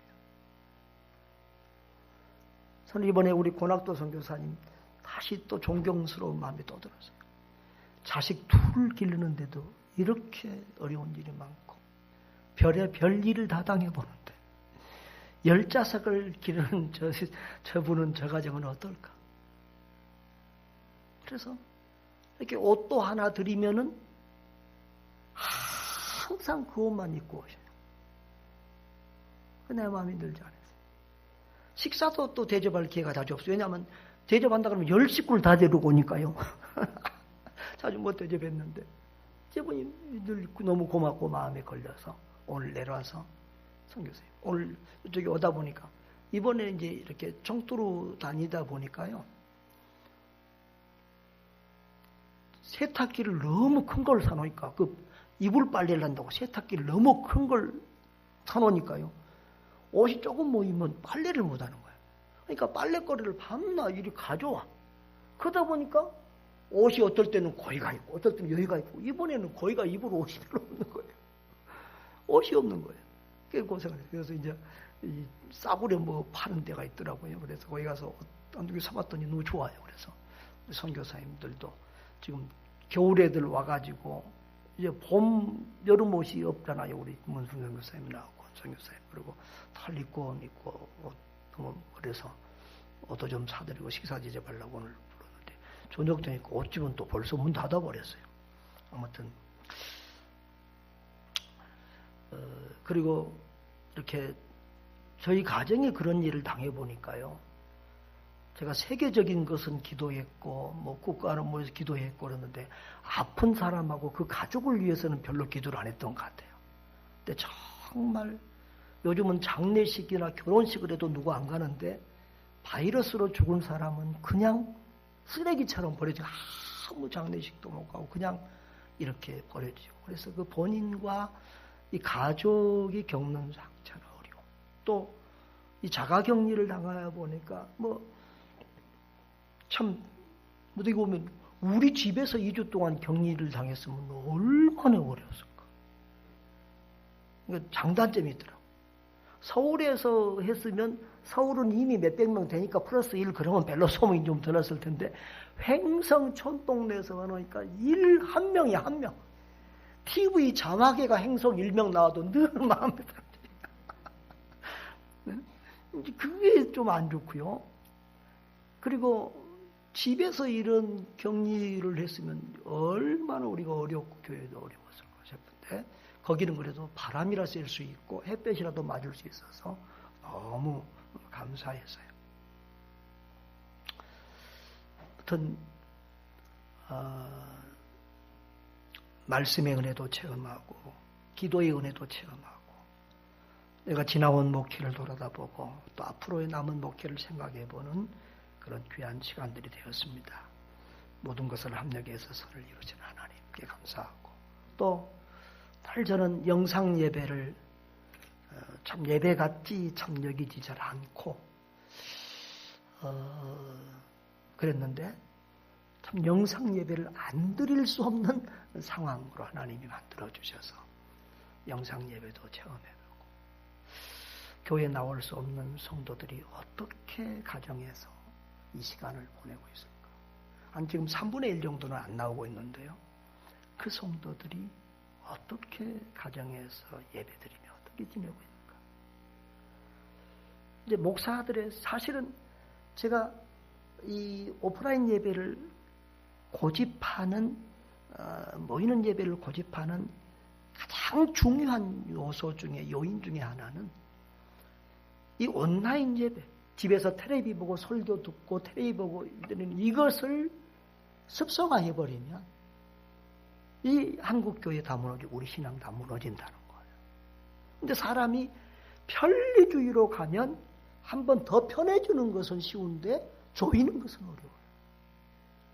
저는 이번에 우리 권학도 선교사님 다시 또 존경스러운 마음이 또 들었어요. 자식 둘 기르는데도 이렇게 어려운 일이 많고 별의 별일을 다 당해보는데 10자석을 기르는 저분은, 저 가정은 어떨까? 그래서 이렇게 옷도 하나 드리면은 항상 그 옷만 입고 오셔요. 내 마음이 들지 않았어요. 식사도 또 대접할 기회가 자주 없어요. 왜냐하면 대접한다 그러면 10식구를 다 데리고 오니까요. 자주 못 대접했는데 저분이 늘 너무 고맙고 마음에 걸려서 오늘 내려와서 선교사님, 오늘 이쪽에 오다 보니까 이번에 이제 이렇게 청도로 다니다 보니까요, 세탁기를 너무 큰 걸 사놓으니까, 그 이불 빨래를 한다고 세탁기를 너무 큰 걸 사놓으니까요, 옷이 조금 모이면 빨래를 못 하는 거예요. 그러니까 빨래거리를 밤낮 이리 가져와. 그러다 보니까 옷이 어떨 때는 거기가 있고 어떨 때는 여기가 있고, 이번에는 거기가 입을 옷이 별로 없는 거예요. 옷이 없는 거예요. 꽤 고생을 해요. 그래서 이제 이 싸구려 뭐 파는 데가 있더라고요. 그래서 거기 가서 한두 개 사봤더니 너무 좋아요. 그래서 선교사님들도 지금 겨울애들 와가지고 이제 봄, 여름 옷이 없잖아요. 우리 문순 선교사님 나오고 선교사님, 그리고 탈리권 입고 그래서 옷도 좀 사드리고 식사 대접하려고 오늘 불렀는데 저녁 되니까 옷집은 또 벌써 문 닫아버렸어요. 아무튼 그리고 이렇게 저희 가정에 그런 일을 당해보니까요, 제가 세계적인 것은 기도했고 뭐 국가는 뭐해서 기도했고 그러는데 아픈 사람하고 그 가족을 위해서는 별로 기도를 안 했던 것 같아요. 근데 정말 요즘은 장례식이나 결혼식을 해도 누구 안 가는데 바이러스로 죽은 사람은 그냥 쓰레기처럼 버려지고 아무 장례식도 못 가고 그냥 이렇게 버려지고, 그래서 그 본인과 이 가족이 겪는 상처는 어려워. 또 이 자가격리를 당하여 보니까 뭐 참 어떻게 보면 우리 집에서 2주 동안 격리를 당했으면 얼마나 어려웠을까. 그러니까 장단점이 있더라고. 서울에서 했으면 서울은 이미 몇백 명 되니까 플러스 1 그러면 별로 소문이 좀 들었을 텐데 횡성 촌동네에서 하니까 한 명이야, 한 명. TV 자막에가 행성 1명 나와도 늘 마음에 들어요. 그게 좀 안 좋고요. 그리고 집에서 이런 격리를 했으면 얼마나 우리가 어렵고 교회도 어려웠을까 싶은데 거기는 그래도 바람이라 쐴 수 있고 햇볕이라도 맞을 수 있어서 너무 감사했어요. 아무튼 말씀의 은혜도 체험하고 기도의 은혜도 체험하고 내가 지나온 목회를 돌아다보고 또 앞으로의 남은 목회를 생각해보는 그런 귀한 시간들이 되었습니다. 모든 것을 합력해서 선을 이루신 하나님께 감사하고 또 늘 저는 영상 예배를 참 예배 같지 참 여기지 잘 않고 그랬는데 참 영상 예배를 안 드릴 수 없는 상황으로 하나님이 만들어 주셔서 영상 예배도 체험해보고 교회에 나올 수 없는 성도들이 어떻게 가정에서 이 시간을 보내고 있을까? 한 지금 3분의 1 정도는 안 나오고 있는데요. 그 성도들이 어떻게 가정에서 예배드리며 어떻게 지내고 있는가? 이제 목사들의 사실은 제가 이 오프라인 예배를 고집하는 모이는 예배를 고집하는 가장 중요한 요소 중에 요인 중에 하나는 이 온라인 예배 집에서 텔레비 보고 설교 듣고 텔레비 보고 이것을 습성화해버리면 이 한국교회 다 무너지고 우리 신앙 다 무너진다는 거예요. 근데 사람이 편리주의로 가면 한 번 더 편해지는 것은 쉬운데 조이는 것은 어려워요.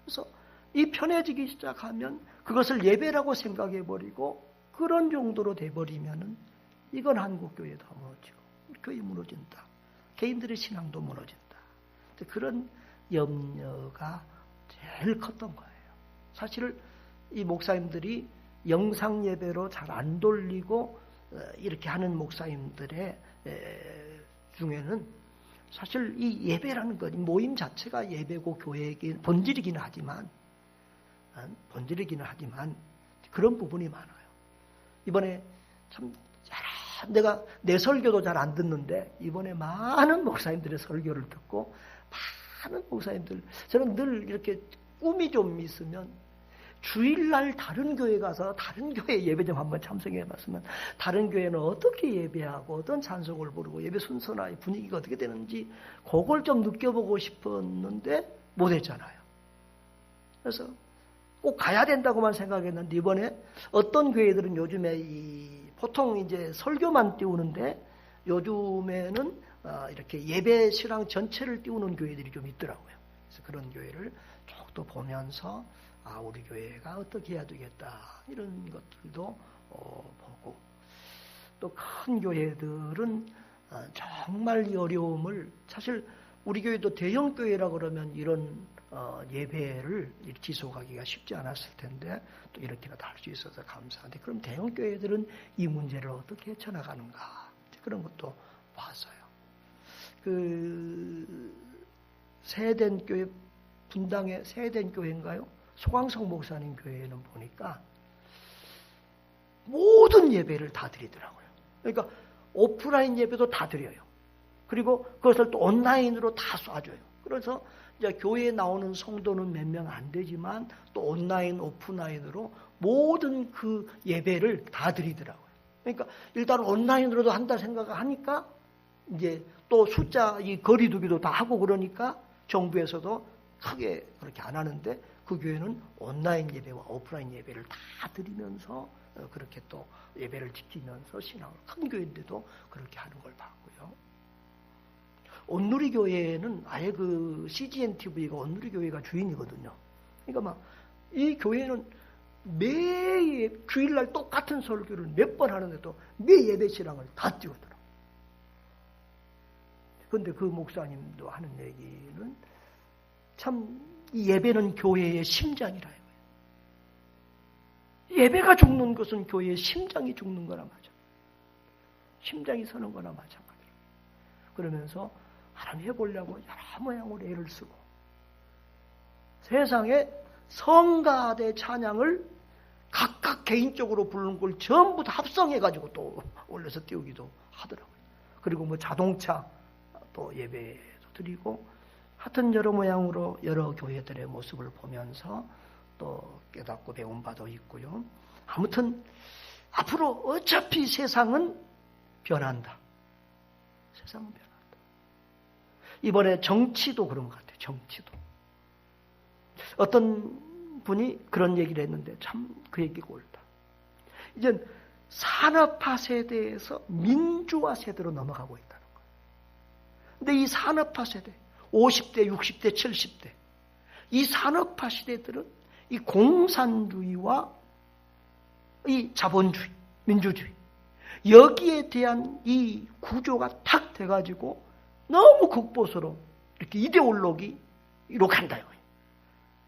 그래서 이 편해지기 시작하면 그것을 예배라고 생각해버리고 그런 정도로 돼버리면은 이건 한국교회 다 무너지고 교회 무너진다. 개인들의 신앙도 무너진다. 그런 염려가 제일 컸던 거예요. 사실 이 목사님들이 영상 예배로 잘 안 돌리고 이렇게 하는 목사님들의 중에는 사실 이 예배라는 것, 모임 자체가 예배고 교회의 본질이기는 하지만 그런 부분이 많아요. 이번에 참 내가 내 설교도 잘 안 듣는데 이번에 많은 목사님들의 설교를 듣고 많은 목사님들 저는 늘 이렇게 꿈이 좀 있으면 주일날 다른 교회 가서 다른 교회 예배 좀 한번 참석해 봤으면 다른 교회는 어떻게 예배하고 어떤 찬송을 부르고 예배 순서나 분위기가 어떻게 되는지 그걸 좀 느껴보고 싶었는데 못했잖아요. 그래서 꼭 가야 된다고만 생각했는데 이번에 어떤 교회들은 요즘에 보통 이제 설교만 띄우는데 요즘에는 이렇게 예배 실황 전체를 띄우는 교회들이 좀 있더라고요. 그래서 그런 교회를 쭉 또 보면서 우리 교회가 어떻게 해야 되겠다 이런 것들도 보고 또 큰 교회들은 정말 이 어려움을 사실 우리 교회도 대형 교회라 그러면 이런 예배를 지속하기가 쉽지 않았을 텐데 또 이렇게라도 할 수 있어서 감사한데 그럼 대형 교회들은 이 문제를 어떻게 헤쳐나가는가 그런 것도 봤어요. 그 세된 교회 분당의 세된 교회인가요? 소강성 목사님 교회는 보니까 모든 예배를 다 드리더라고요. 그러니까 오프라인 예배도 다 드려요. 그리고 그것을 또 온라인으로 다 쏴줘요. 그래서 이제 교회에 나오는 성도는 몇 명 안 되지만 또 온라인, 오프라인으로 모든 그 예배를 다 드리더라고요. 그러니까 일단 온라인으로도 한다 생각하니까 이제 또 숫자 이 거리두기도 다 하고 그러니까 정부에서도 크게 그렇게 안 하는데 그 교회는 온라인 예배와 오프라인 예배를 다 드리면서 그렇게 또 예배를 지키면서 신앙을 큰 교회인데도 그렇게 하는 걸 봤고요. 온누리 교회는 아예 그 CGN TV가 온누리 교회가 주인이거든요. 그러니까 막 이 교회는 매 주일날 똑같은 설교를 몇 번 하는데도 매 예배 실황을 다 찍었더라고요. 그런데 그 목사님도 하는 얘기는 참 이 예배는 교회의 심장이라. 예배가 죽는 것은 교회의 심장이 죽는 거나 마찬가지. 심장이 서는 거나 마찬가지로. 그러면서 하나님 해보려고 여러 모양으로 애를 쓰고 세상에 성가대 찬양을 각각 개인적으로 부르는 걸 전부 다 합성해가지고 또 올려서 띄우기도 하더라고요. 그리고 뭐 자동차 또 예배도 드리고 하여튼 여러 모양으로 여러 교회들의 모습을 보면서 또 깨닫고 배운 바도 있고요. 아무튼 앞으로 어차피 세상은 변한다. 세상은 변한다. 이번에 정치도 그런 것 같아요. 정치도. 어떤 분이 그런 얘기를 했는데 참 그 얘기가 옳다. 이제 산업화 세대에서 민주화 세대로 넘어가고 있다는 거예요. 근데 이 산업화 세대, 50대, 60대, 70대 이 산업화 시대들은 이 공산주의와 이 자본주의, 민주주의 여기에 대한 이 구조가 탁 돼가지고 너무 극보수로 이렇게 이데올로기로 간다.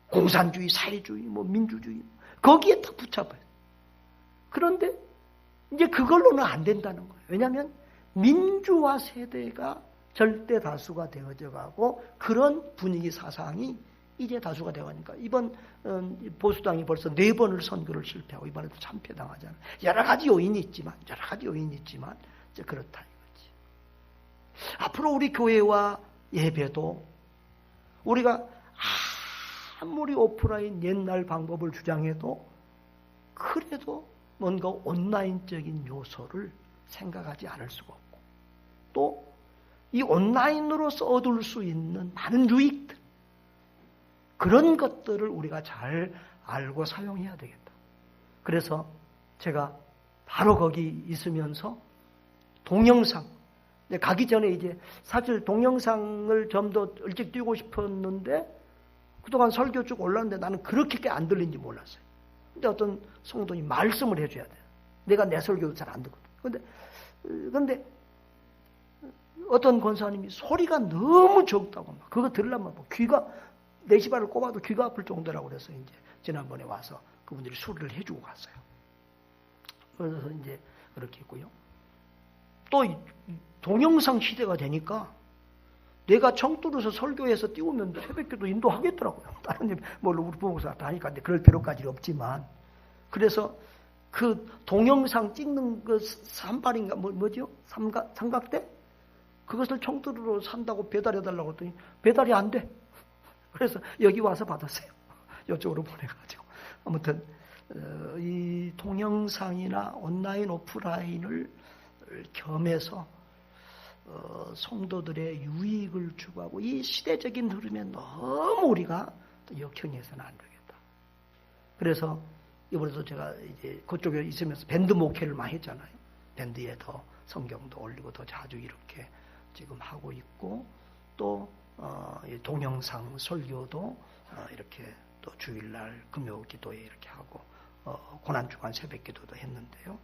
공산주의, 사회주의, 뭐 민주주의 거기에 딱 붙잡아요. 그런데 이제 그걸로는 안 된다는 거예요. 왜냐하면 민주화 세대가 절대 다수가 되어져 가고 그런 분위기 사상이 이제 다수가 되어가니까 이번 보수당이 벌써 4번을 선거를 실패하고 이번에도 참패당하잖아요. 여러 가지 요인이 있지만 이제 그렇다 이거지. 앞으로 우리 교회와 예배도 우리가 아무리 오프라인 옛날 방법을 주장해도 그래도 뭔가 온라인적인 요소를 생각하지 않을 수가 없고 또 이 온라인으로서 얻을 수 있는 많은 유익들 그런 것들을 우리가 잘 알고 사용해야 되겠다. 그래서 제가 바로 거기 있으면서 동영상 가기 전에 이제 사실 동영상을 좀 더 일찍 띄우고 싶었는데 그동안 설교 쭉 올랐는데 나는 그렇게 안 들린지 몰랐어요. 근데 어떤 성도님이 말씀을 해줘야 돼요. 내가 내 설교도 잘 안 듣거든. 근데 어떤 권사님이 소리가 너무 적다고 막 그거 들으려면 뭐 귀가 내시바를 꼽아도 귀가 아플 정도라고 그래서 이제 지난번에 와서 그분들이 수리를 해주고 갔어요. 그래서 이제 그렇게 했고요. 또 동영상 시대가 되니까 내가 청두로서 설교해서 띄우면 새벽기도 인도하겠더라고요. 다른 일, 물론 우리 부모가 다 하니까 그럴 필요까지는 없지만. 그래서 그 동영상 찍는 그 산발인가, 뭐죠? 삼각대? 그것을 청두로 산다고 배달해달라고 했더니 배달이 안 돼. 그래서 여기 와서 받았어요. 이쪽으로 보내가지고. 아무튼, 이 동영상이나 온라인, 오프라인을 겸해서 성도들의 유익을 추구하고 이 시대적인 흐름에 너무 우리가 역행해서는 안 되겠다. 그래서 이번에도 제가 이제 그쪽에 있으면서 밴드 목회를 많이 했잖아요. 밴드에 더 성경도 올리고 더 자주 이렇게 지금 하고 있고 또 동영상 설교도 이렇게 또 주일날 금요 기도에 이렇게 하고 고난주간 새벽 기도도 했는데요.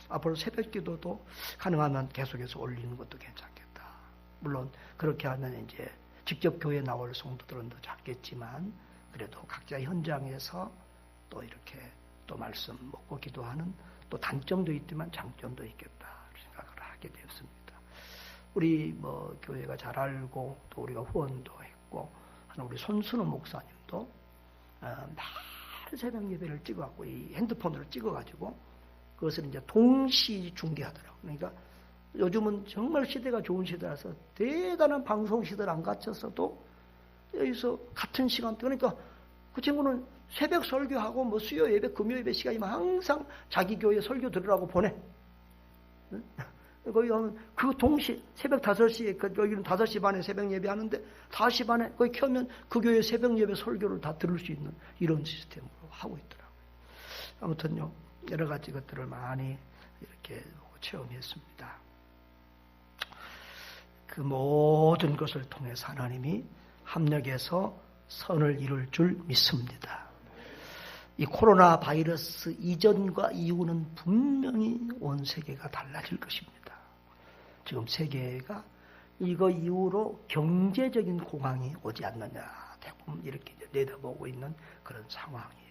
앞으로 새벽 기도도 가능하면 계속해서 올리는 것도 괜찮겠다. 물론 그렇게 하면 이제 직접 교회에 나올 성도들은 더 작겠지만 그래도 각자 현장에서 또 이렇게 또 말씀 먹고 기도하는 또 단점도 있지만 장점도 있겠다 생각을 하게 되었습니다. 우리 뭐 교회가 잘 알고 또 우리가 후원도 했고 하는 우리 손순호 목사님도 날 새벽 예배를 찍어갖고 이 핸드폰으로 찍어가지고 그것을 이제 동시 중계하더라고요. 그러니까 요즘은 정말 시대가 좋은 시대라서 대단한 방송 시대를 안 갖췄어도 여기서 같은 시간대 그러니까 그 친구는 새벽 설교하고 뭐 수요 예배, 금요 예배 시간이면 항상 자기 교회 설교 들으라고 보내. 거기 가면 그 동시 새벽 5시에 여기는 5시 반에 새벽 예배 하는데 5시 반에 거기 켜면 그 교회 새벽 예배 설교를 다 들을 수 있는 이런 시스템으로 하고 있더라고요. 아무튼요. 여러 가지 것들을 많이 이렇게 체험했습니다. 그 모든 것을 통해서 하나님이 합력해서 선을 이룰 줄 믿습니다. 이 코로나 바이러스 이전과 이후는 분명히 온 세계가 달라질 것입니다. 지금 세계가 이거 이후로 경제적인 공황이 오지 않느냐 대부분 이렇게 내다보고 있는 그런 상황이에요.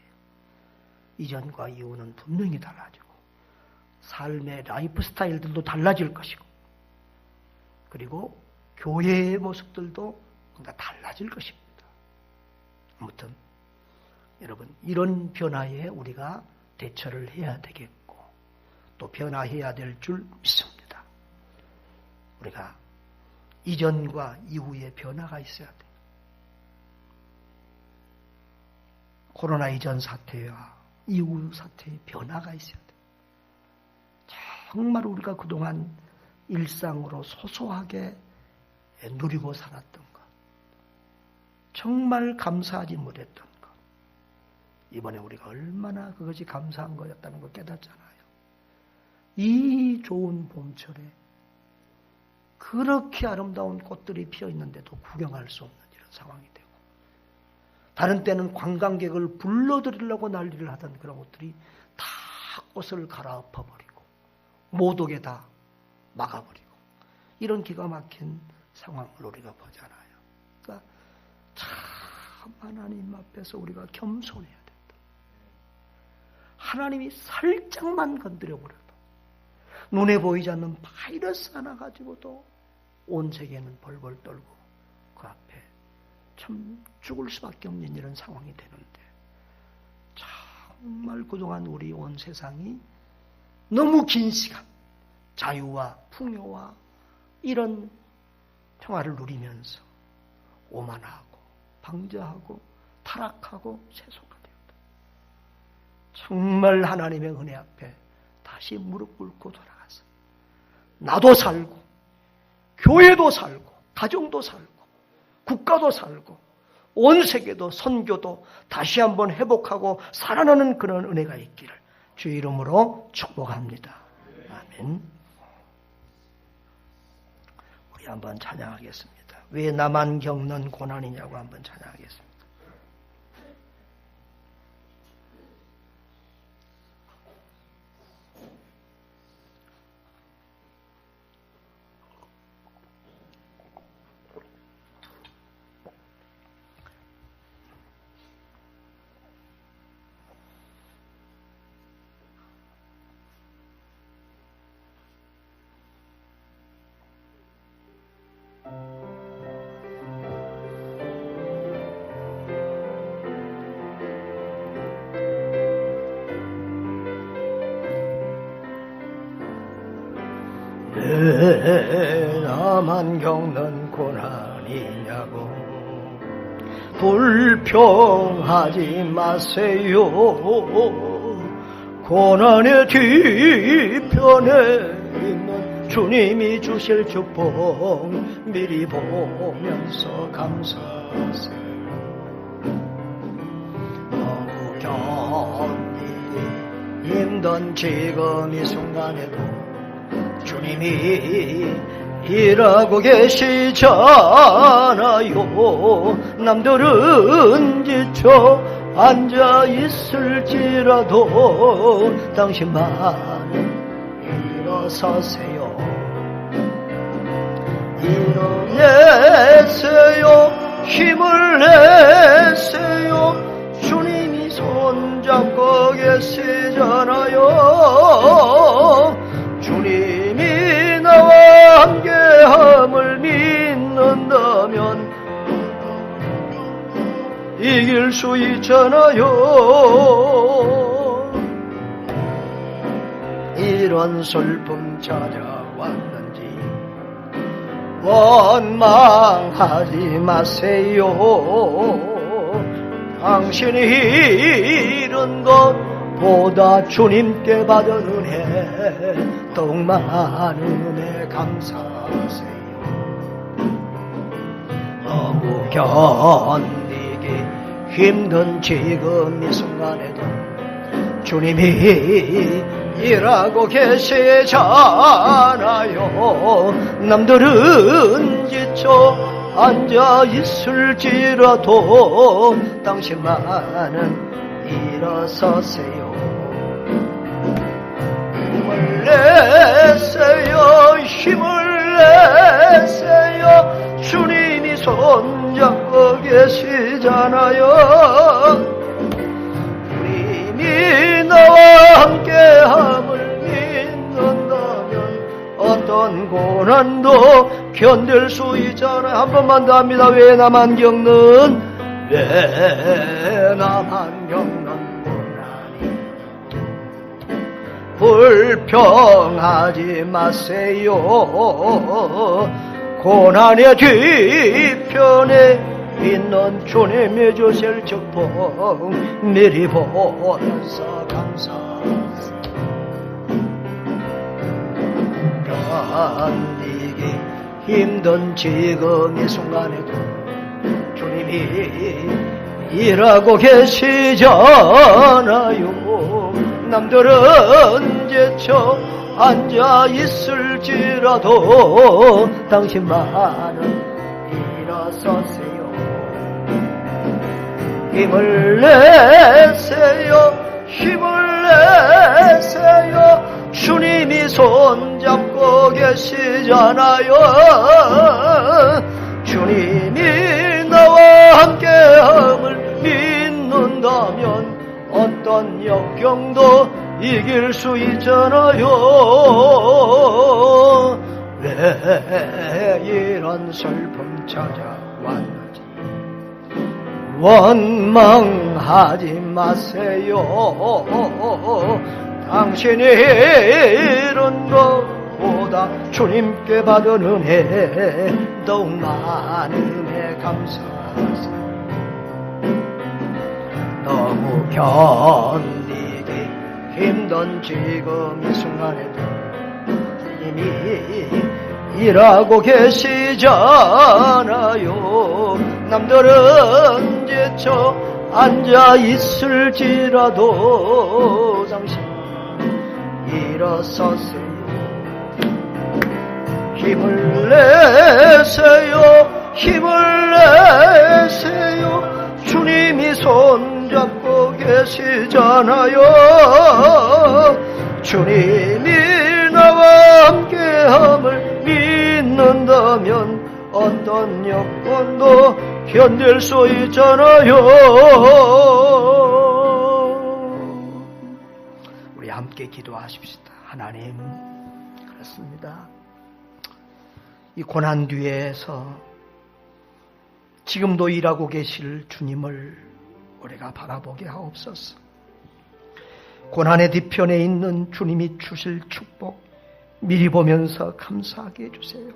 이전과 이후는 분명히 달라지고 삶의 라이프 스타일들도 달라질 것이고 그리고 교회의 모습들도 다 달라질 것입니다. 아무튼 여러분 이런 변화에 우리가 대처를 해야 되겠고 또 변화해야 될 줄 믿습니다. 우리가 이전과 이후의 변화가 있어야 돼요. 코로나 이전 사태와 이후 사태의 변화가 있어야 돼요. 정말 우리가 그동안 일상으로 소소하게 누리고 살았던 것, 정말 감사하지 못했던 것, 이번에 우리가 얼마나 그것이 감사한 거였다는 걸 깨닫잖아요. 이 좋은 봄철에 그렇게 아름다운 꽃들이 피어 있는데도 구경할 수 없는 이런 상황이 되고 다른 때는 관광객을 불러들이려고 난리를 하던 그런 곳들이 다 꽃을 갈아엎어버리고 못 오게 다 막아버리고 이런 기가 막힌 상황을 우리가 보잖아요. 그러니까 참 하나님 앞에서 우리가 겸손해야 된다. 하나님이 살짝만 건드려버려도 눈에 보이지 않는 바이러스 하나 가지고도 온 세계는 벌벌 떨고 그 앞에 참 죽을 수밖에 없는 이런 상황이 되는데 정말 그동안 우리 온 세상이 너무 긴 시간 자유와 풍요와 이런 평화를 누리면서 오만하고 방자하고 타락하고 세속화 되었다. 정말 하나님의 은혜 앞에 다시 무릎 꿇고 돌아가서 나도 살고 교회도 살고 가정도 살고 국가도 살고 온 세계도 선교도 다시 한번 회복하고 살아나는 그런 은혜가 있기를 주의 이름으로 축복합니다. 아멘. 우리 한번 찬양하겠습니다. 왜 나만 겪는 고난이냐고 한번 찬양하겠습니다. 왜 나만 겪는 고난이냐고 불평하지 마세요. 고난의 뒤편에 있는 주님이 주실 축복 미리 보면서 감사하세요. 너무 견디기 힘든 지금 이 순간에도 주님이 일하고 계시잖아요. 남들은 지쳐 앉아 있을지라도 당신만은 일어서세요. 일어내세요. 힘을 내세요. 주님이 손잡고 계시잖아요. 주님이 나와 함께함을 믿는다면 이길 수 있잖아요. 이런 슬픔 찾아왔는지 원망하지 마세요. 당신이 잃은 것보다 주님께 받은 은혜 더욱 많은 은혜 감사하세요. 너무 견디기 힘든 지금 이 순간에도 주님이 일하고 계시잖아요. 남들은 지쳐 앉아 있을지라도 당신만은 일어서세요. 힘을 내세요. 힘을 내세요. 주님이 손잡고 계시잖아요. 주님이 나와 함께함을 믿는다면 어떤 고난도 견딜 수 있잖아요. 한 번만 더 합니다. 왜 나만 겪는 고난이 불평하지 마세요. 고난의 뒤편에 있는 주님의 주실 축복 미리 보면서 감사하세요. 견디기 힘든 지금 이 순간에도 주님이 일하고 계시잖아요. 남들은 지쳐 앉아 있을지라도 당신만은 일어서세요. 힘을 내세요. 힘을 내세요. 주님이 손잡고 계시잖아요. 주님이 나와 함께함을 믿는다면 어떤 역경도 이길 수 있잖아요. 왜 이런 슬픔 찾아왔는지 원망하지 마세요. 당신이 이룬 것보다 주님께 받은 은혜 더욱 많은 은혜 감사하세요. 너무 견디기 힘든 지금 이 순간에도 주님이 일하고 계시잖아요. 남들은 지쳐 앉아 있을지라도 당신 일어서세요. 힘을 내세요. 힘을 내세요. 주님이 손잡고 계시잖아요. 주님이 나와 함께함을 믿는다면 어떤 여건도 견딜 수 있잖아요. 우리 함께 기도하십시다. 하나님, 그렇습니다. 이 고난 뒤에서 지금도 일하고 계실 주님을 우리가 바라보게 하옵소서. 고난의 뒤편에 있는 주님이 주실 축복 미리 보면서 감사하게 해주세요.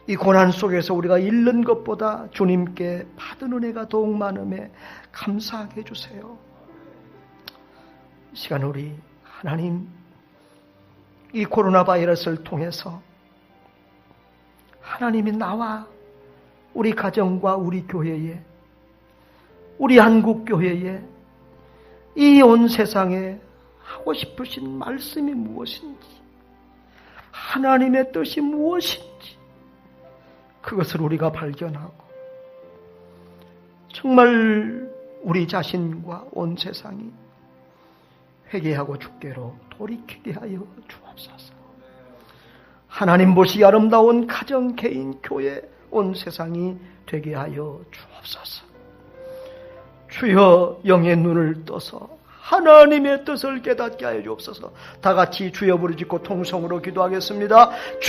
이 고난 속에서 우리가 잃는 것보다 주님께 받은 은혜가 더욱 많음에 감사하게 해주세요. 이 시간 우리 하나님, 이 코로나 바이러스를 통해서 하나님이 나와 우리 가정과 우리 교회에, 우리 한국교회에, 이 온 세상에 하고 싶으신 말씀이 무엇인지, 하나님의 뜻이 무엇인지 그것을 우리가 발견하고 정말 우리 자신과 온 세상이 회개하고 주께로 돌이키게 하여 주옵소서. 하나님 보시 아름다운 가정, 개인, 교회, 온 세상이 되게 하여 주옵소서. 주여 영의 눈을 떠서 하나님의 뜻을 깨닫게 하여 주옵소서. 다 같이 주여 부르짖고 통성으로 기도하겠습니다.